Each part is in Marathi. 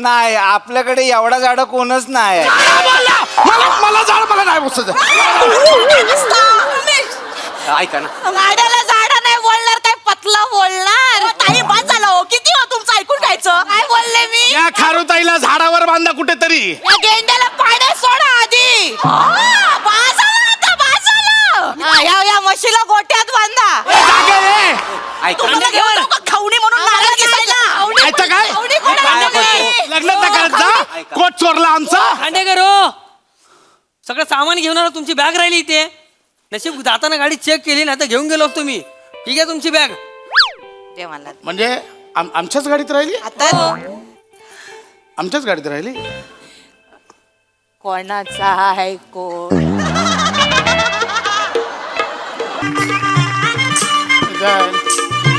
नाही, आपल्याकडे एवढा झाडं कोणच नाही. मला झाड मला नाही बसत. ऐका ना, गाड्याला झाडं नाही बोलणार, काय पतला बोलणार. ताई बस झालं हो, किती हो तुमचं ऐकून घ्यायचं. काय बोलले मी? या खारुताईला झाडावर बांधा कुठेतरी. या गेंड्याला पाण्यात सोडा आधी. बस झालं आता, बस झालं. या म्हशीला गोट्यात बांधा. ऐका तुम्हाला घेऊन जाऊ का खवणी म्हणून नारळ घ्यायला? ऐका काय? खवणी कोण आणली? लग्न तर करत जा. कोट चोरला आमचा. खांडेकर हो, सगळं सामान घेऊन आलो. तुमची बॅग राहिली इथे. नशीब जाताना गाडी चेक केली, नाही तर घेऊन गेलो असतो मी. ठीक आहे तुमची बॅग. ते मला म्हणजे आमच्याच गाडीत राहिली. आता आमच्याच गाडीत राहिली. कोणाचा आहे कोण?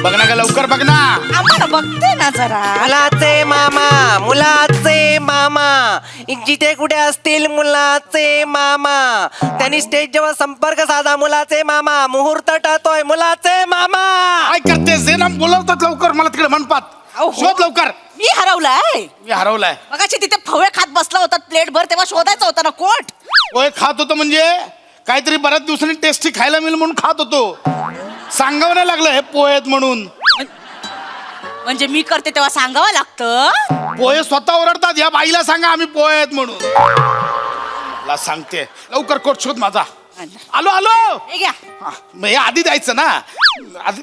बघ ना का लवकर बघ ना. आम्हाला बघते ना जरा. मुलाचे मामा, मुलाचे मामा, जिथे कुठे असतील मुलाचे मामा, त्यांनी स्टेज जेव्हा संपर्क साधा. मुलाचे मामा, मुहूर्त टळतोय. मुलाचे मामा. काय करतेस? जे ना बोलवतात लवकर मला तिकडे मनपात. शोध लवकर. मी हरवलाय. मी हरवलाय. मगाशी तिथे फवे खात बसला होता प्लेट भर, तेव्हा शोधायचा होता ना कोट. पोहे खात होतो म्हणजे काहीतरी बऱ्याच दिवसांनी टेस्टी खायला मिळेल म्हणून खात होतो. सांगावं नाही लागलं हे पोहे आहेत म्हणून. म्हणजे मी करते तेव्हा सांगावं लागतं. पोहे स्वतः ओरडतात, या बाईला सांगा आम्ही पोहे आहेत म्हणून. मला सांगते लवकर कोट शोध माझा. आलो आलो. हे घ्या. हा, मग हे आधी द्यायचं ना. आधी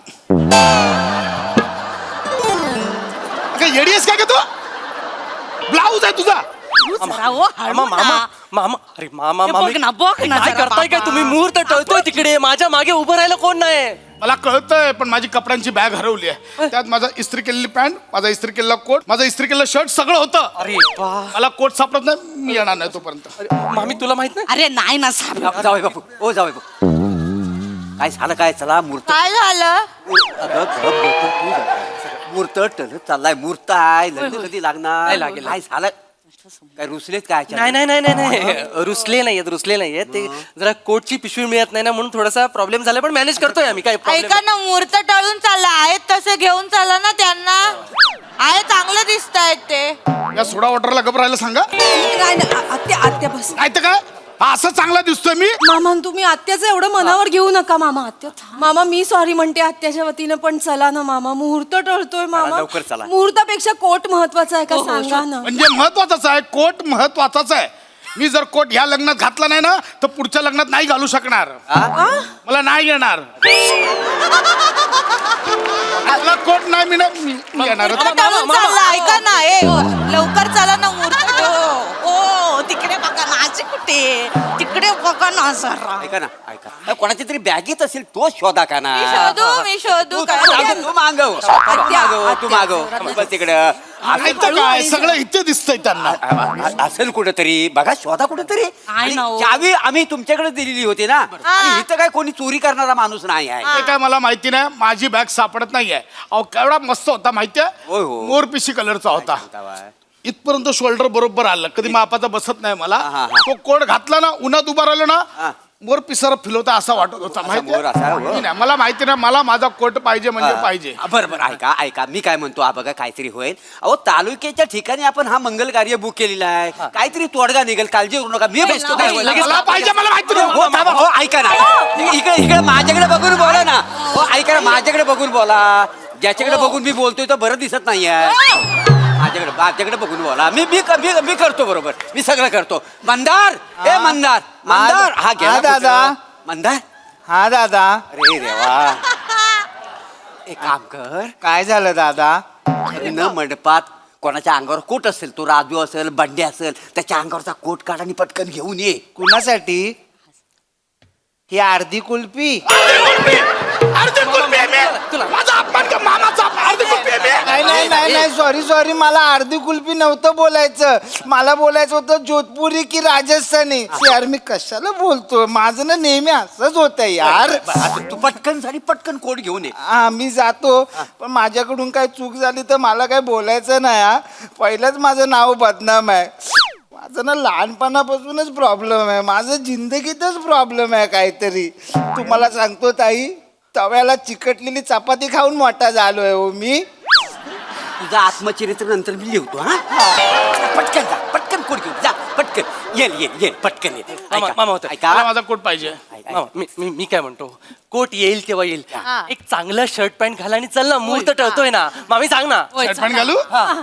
काय येडी आहेस काय का तू? ब्लाऊज आहे तुझा. जरा हो, हळू मामा, ना. मामा, मामा, अरे मामा, हे मामी, बघ ना, बघ ना काय जरा करताय काय बाबा. तुम्ही? मुहूर्त टळतोय तिकडे. माझ्या मागे उभं राहायला कोण नाही. मला कळतंय पण माझी कपड्यांची बॅग हरवली आहे. त्यात माझा इस्त्री केलेली पॅन्ट, माझा इस्त्री केलेला कोट, माझा इस्त्री केलेलं शर्ट सगळं होतं. अरे बा. मला कोट सापडत नाही. मी येणार नाही तोपर्यंत. मामी तुला माहित नाही? अरे नाही ना साहेब. जावई बापू, ओ जावई बापू, काय झालं? काय चला मूर्त. काय झालं? अगं गप बसतो तू जरा. मूर्त टळत चाललाय. मूर्त आहे, लग्न कधी लागणार? नाही लागेल. काय झालं? काय रुसलेत काय? नाही नाही नाही नाही नाही रुसले नाहीयेत, रुसले नाहीयेत. ते जरा कोटची पिशवी मिळत नाही ना म्हणून थोडासा प्रॉब्लेम झाला, पण मॅनेज करतोय आम्ही. काय प्रॉब्लेम ऐका ना, मुहूर्त टळून चालला. आहेत तसे घेऊन चाला ना त्यांना. आहे, चांगलं दिसत आहेत ते. या सोडा वॉटरला गप राहायला सांगा. आत्या आत्या बस. नाही तर काय? हा असं चांगला दिसतोय मी. मामा तुम्ही आत्याचं एवढं मनावर घेऊ नका. मामा आत्या मामा मी सॉरी म्हणते आत्याच्या वतीनं, पण चला ना मामा. मुहूर्त टळतोय मामा. लवकर चला. मुहूर्तापेक्षा कोट महत्वाचा आहे का सांगा ना. म्हणजे महत्वाचाच आहे. कोट महत्वाचाच आहे. मी जर कोट ह्या लग्नात घातला नाही ना तर पुढच्या लग्नात नाही घालू शकणार. मला नाही येणार. मला कोट नाही मी येणार. टळून चालला. ऐका ना, लवकर चला ना. मुहूर्त हो तिकडे बघा ना. आजी कुठे? तिकडे बघा ना जरा. ऐका ना, ऐका. कोणाची तरी बॅगेत असेल तो शोधा का ना. मी शोधू काय? तू मागव, तू मागव. बस तिकडं. ऐकतं काय? सगळं इथे दिसतंय त्यांना. असेल कुठेतरी बघा, शोधा कुठेतरी. आहे ना हो. चावी आम्ही तुमच्याकडे दिलेली होती ना. आणि इथं काय कोणी चोरी करणारा माणूस नाही आहे. ते काय मला माहिती नाही. माझी बॅग सापडत नाहीये. अहो केवढा मस्त होता माहितीये. होय, हो. मोरपिशी कलरचा होता. इथपर्यंत शोल्डर बरोबर आलं. कधी मापाचा बसत नाही मला. हा. तो कोट घातला ना, उन्हात उभा राहिलो ना, हा. मोर पिसारा फिरवता असा वाटत होता. माहिती मोर असा, हो. नाही, मला माहिती नाही. मला माझा कोट पाहिजे म्हणजे पाहिजे. बरोबर. ऐका ऐका, मी काय म्हणतो, हा बघा काहीतरी होईल. अहो तालुक्याच्या ठिकाणी आपण हा मंगल कार्य बुक केलेला आहे. काहीतरी तोडगा निघेल, काळजी करू नका. मी बसतो. मला पाहिजे, मला माहिती नाही. हो थांबा. हो ऐका ना, इकडे इकडे माझ्याकडे बघून बोला ना. हो ऐका ना, माझ्याकडे बघून बोला. ज्याच्याकडे बघून मी बोलतोय तर बरं दिसत नाहीये. माझ्याकडे बघून बोला. मी करतो बरोबर. मी सगळं करतो. मंदार, ए मंदार, मंदार. हा घ्या दादा. मंदार. हा दादा. अरे देवा. एक काम कर. काय झालं दादा? न मंडपात कोणाच्या अंगावर कोट असेल, तो राजू असेल, बंडे असेल, त्याच्या अंगावरचा कोट काढ आणि पटकन घेऊन ये. कुणासाठी? ही अर्धी कुल्फी. अर्धी कुल्फी आहे मी. माझा अपमान का? मामाचा अर्धी कुल्फी आहे मी. नाही सॉरी मला अर्धी कुल्फी नव्हतं बोलायचं. मला बोलायचं होतं जोधपुरी की राजस्थानी. यार मी कशाला बोलतो? माझं ना नेहमी असंच होतं यार. तू पटकन झाली, पटकन कोट घेऊन ये. हा मी जातो, पण माझ्याकडून काय चूक झाली तर मला काय बोलायचं नाही. हा पहिलंच माझं नाव बदनाम आहे. माझं ना लहानपणापासूनच प्रॉब्लेम आहे. माझं जिंदगीतच प्रॉब्लेम आहे काहीतरी. तुम्हाला सांगतो ताई, तव्याला चिकटलेली चपाती खाऊन मोठा झालोय हो मी. तुझं आत्मचरित्र नंतर मी लिहतो. हा पटकन जा पटकन कोट घेऊन जा पटकन येल पटकन ये मामा होतं. मला माझा कोट पाहिजे मामा, मी काय म्हणतो कोट येईल तेव्हा येईल एक चांगलं शर्ट पॅन्ट घाला आणि चल ना मुहूर्त टळतोय ना मामी सांग ना शर्ट पॅन्ट घालू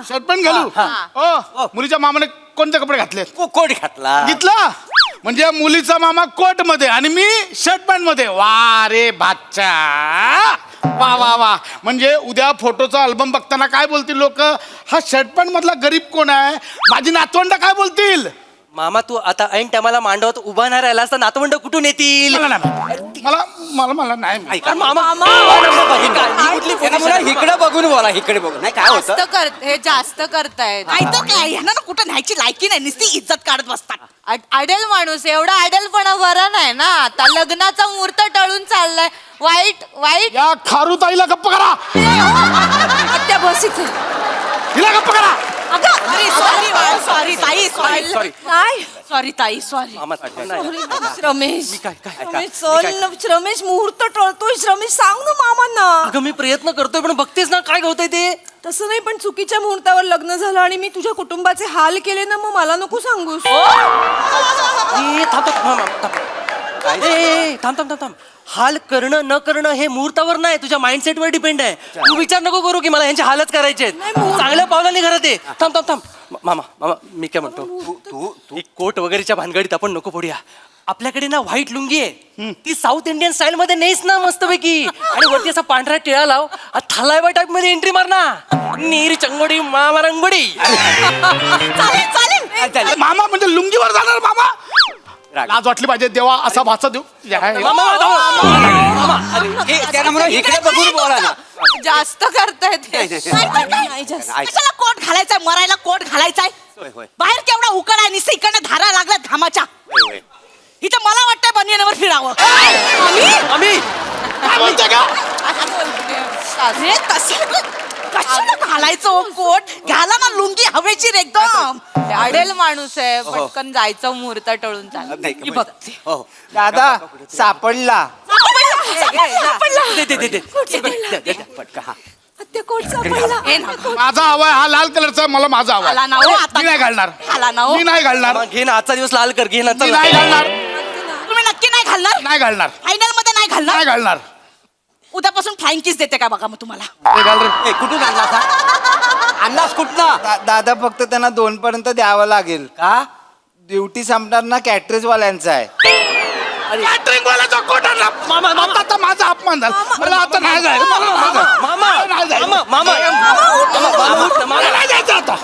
शर्ट पॅन्ट घालू ओ मुलीच्या मामाने कोणते कपडे घातले कोट घातला घेतला म्हणजे मुलीचा मामा कोट मध्ये आणि मी शर्ट पॅन्ट मध्ये वा रे बाच्चा वा वा वा म्हणजे उद्या फोटोचा अल्बम बघताना काय बोलतील लोक हा शर्ट पॅन्ट मधला गरीब कोण आहे माझी नातवंड काय बोलतील मामा तू आता ऐन टायमाला मांडवत उभा नाही राहिला असता नातवंड कुठून येतील मला नाही मला मला मला नाही माहित. ऐका मामा इकडे बघून बोला इकडे बघून नाही काय होतं हे जास्त करतायत नाही तर काय ह्यांना ना कुठं न्यायची लायकी नाही नुसती इज्जत काढत बसतात अडेल माणूस एवढा अडेलपणा बरा नाही ना आता लग्नाचा मुहूर्त टळून चाललाय वाईट वाईट या खारुताईला गप्प करा आत्या बस इथे हिला गप्प करा सॉरी ताई सॉरी काय सॉरी ताई सॉरी मामा रमेश काय रमेश चल ना, रमेश मुहूर्त टळतोय रमेश सांग ना मामांना अगं मी प्रयत्न करतोय पण बघतेस ना काय होतंय ते तसं नाही पण चुकीच्या मुहूर्तावर लग्न झालं आणि मी तुझ्या कुटुंबाचे हाल केले ना मग मला नको सांगूस थांब हाल करणं न करणं हे मुहूर्तावर नाही तुझ्या माइंडसेटवर डिपेंड आहे तू विचार नको करू की मला यांची हालच करायचे चांगल्या पावलांनी घरात ये थांब मामा मी काय म्हणतो तू कोट वगैरेच्या भानगडीत आपण नको पडूया आपल्याकडे ना व्हाईट लुंगी आहे ती साऊथ इंडियन स्टाईल मध्ये नेस ना मस्तपैकी आणि वरती असा पांढरा टिळा लाव थलायबा टाईप मध्ये एंट्री मार ना नीर चंगोडी मामा रंगोडी मामा म्हणजे लुंगीवर जाणार मामा लाज वाटली पाहिजे देवा असा भाचा देऊ इकडे बघून बोला ना जास्त करतायत कशाला कोट घालायचाय मरायला कोट घालायचाय होय, होय. बाहेर केवढा उकड आहे नुसतं इकडनं धारा लागल्यात घामाच्या होय. इथं मला वाटतंय बनियानावर फिरावं आम्ही काय म्हणते का अरे कशाला घालायचं कोट घाला ना लुंगी हवेची एकदम अडेल माणूस आहे पटकन जायचं मुहूर्त टळून चाललं नाही, ही बघते हो दादा सापडला दे. पटका हा आत्या कोट सापडला हे ना माझा हवाय हा लाल कलरचा मला माझा हवाय आला ना हो आता मी नाही घालणार आला ना हो मी नाही घालणार मामा, घे ना आजचा दिवस लाल कर घे ना मी चल नाही घालणार तुम्ही नक्की नाही घालणार नाही घालणार फायनल मध्ये नाही घालणार नाही घालणार उद्यापासून फ्लाइंग किस देते का बघा मग तुम्हाला हे घाल रे. कुठून आणला का आणलास कुठनं दादा फक्त त्यांना 2 पर्यंत द्यावं लागेल का ड्युटी संपणार ना कॅटरेज वाल्यांचा आहे कॅटरिंग वाल्याचा कोट आणला आता माझा अपमान झाला मला आता नाही जायचं मला नाही जायचं. मला नाही जायचं आता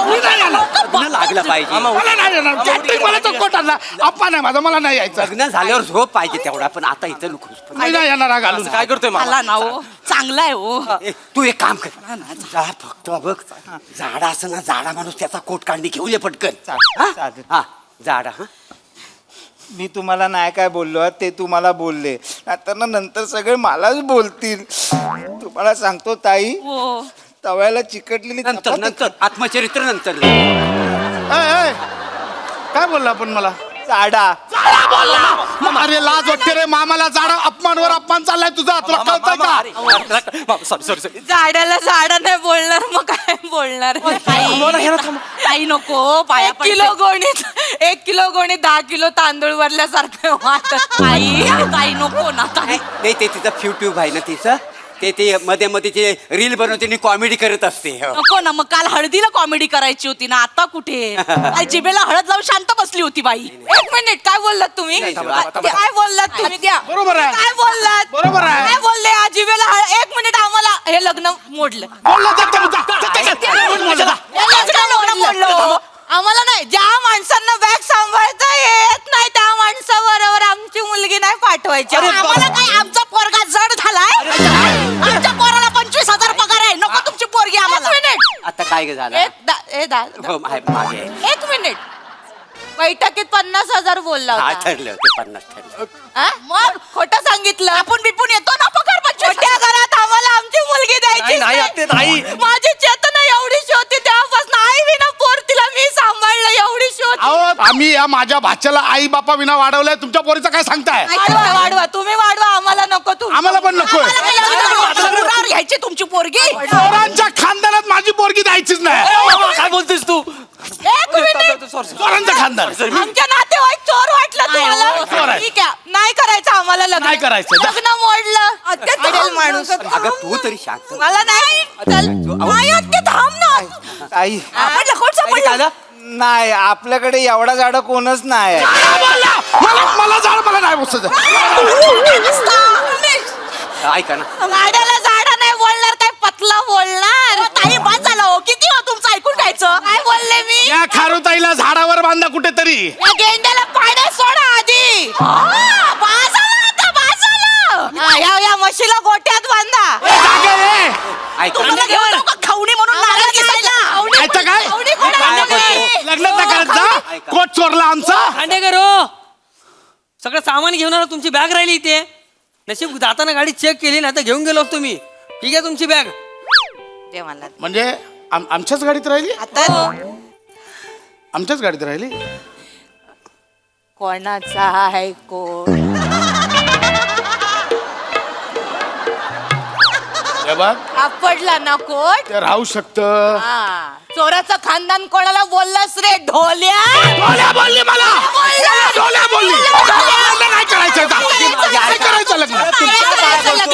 मी नाही जाणार. लग्न लागलं पाहिजे मला नाही जाणार कॅटरिंग वाल्याचा कोट आणला अपमान आहे माझा मला नाही यायचं लग्न झाल्यावर झोप पाहिजे तेवढा पण आता इथं नको मी नाही येणार हा घालून काय करतोय मामा आला ना हो चांगला आहे हो तू एक काम कर जा फक्त बघ झाडा असं ना झाडा माणूस त्याचा कोट काढणी घेऊन ये पटकन हा? चालेल. हा झाडा हा मी तुम्हाला नाही काय बोललो ते तुम्हाला बोलले आता ना नंतर सगळे मलाच बोलतील तुम्हाला सांगतो ताई हो तव्याला चिकटलेली नंतर चपाती- नंतर आत्मचरित्र नंतर ए, काय बोलला आपण मला चाडा अरे लाज वाटते रे मामाला जाडा अपमानवर अपमान चाललाय तुझा तुला कळतंय का सॉरी झाडाला झाडा नाही बोलणार मग काय बोलणार काही नको पाया 1 किलो गोणीत 1 किलो गोणीत 10 किलो तांदूळ भरल्यासारखं वाटत काही नको ना काही नाही ते तिचं फ्यूट्यूब आहे ना तिचं ते मध्ये मध्ये ते रील बनवते आणि कॉमेडी करत असते हो. नको ना मग काल हळदीला कॉमेडी करायची होती ना आता कुठे आई जिभेला हळद लावून शांत बसली होती बाई 1 मिनिट काय बोललात तुम्ही काय बोललात तुम्ही द्या बरोबर आहे काय बोललात बरोबर आहे. काय बोलले आजीवेला 1 मिनिट आम्हाला हे लग्न मोडलं बोलला जा, जा, जा, जा, जा. मोडलं आम्हाला नाही ज्या माणसांना बॅग सांभाळता येत नाही त्या माणसाबरोबर आमची मुलगी नाही पाठवायची आम्हाला काय आमचा पोरगा जड झालाय आमच्या पोराला 25,000 पगार आहे नको तुमची पोरगी आम्हाला आता काय झालं हो, मागे आहे. 1 मिनिट बैठकीत 50,000 बोलला हा होता ठरलं ते 50 ठरलं हा? मग खोटं सांगितलं आपण बिपून येतो ना पगार 25,000 छोट्या घरात आम्हाला आमची मुलगी द्यायची नाही, आत्ते, नाही. माझी चेतना एवढीशी होती तेव्हापासून आई विना पोर तिला मी सांभाळलं एवढीशी होती अहो आम्ही या माझ्या भाच्याला आई बापा विना वाढवलंय तुमच्या पोरीचं काय सांगताय वाढवा तुम्ही वाढवा आम्हाला नको तू आम्हाला पण नकोय मुलावर घ्यायची तुमची पोरगी पोरांच्या खानदानात माझी पोरगी द्यायचीच नाही काय बोलतेस तू ए चोरांचं खानदार. आमच्या नातेवाईक चोर वाटलं चोर आहे. तुम्हाला ठीक आहे नाही करायचं आम्हाला लग्न नाही करायचं. जा. लग्न मोडलं अडेल माणूस अगं तू तरी शांत मला नाही चल नाही आत्या थांब ना ताई आपण लकोट काय सापडलं झालं? नाही आपल्याकडे एवढा झाडं कोणच नाही आहे. मला झाड मला नाही बसत. ऐका ना गाड्याला झाडा नाही बोलणार काय पतला बोलणार ताई बाद झालं हो किती हो तुमचं ऐकून घ्यायचं काय बोलले मी या खारुताईला झाडावर बांधा कुठेतरी. या गेंड्याला पाण्यात सोडा आधी या म्हशीला गोट्यात बांधा जागे रे. ऐका तुम्हाला घेऊन जाऊ का खवणी म्हणून नारळ दिसायला ऐका काय आवडी कोणाला नाही. लग्न तर करत जा. कोट चोरला आमचा. खांडेकर हो सगळं सामान घेऊन आलो तुमची बॅग राहिली इथे नशीब जाताना गाडी चेक केली ना तर घेऊन गेलो असतो मी ठीक आहे तुमची बॅग दे मला म्हणजे आमच्याच गाडीत राहिली. आता आमच्याच गाडीत राहिली. कोणाचा आहे कोण हे बघ आपडला ना कोट ते राहू शकत. चोराचं खानदान कोणाला बोललास रे ढोल्या बोलली मला. डोल्या बोलली. लग्न नाही करायचं. नाही करायचं लग्न. तुमच्या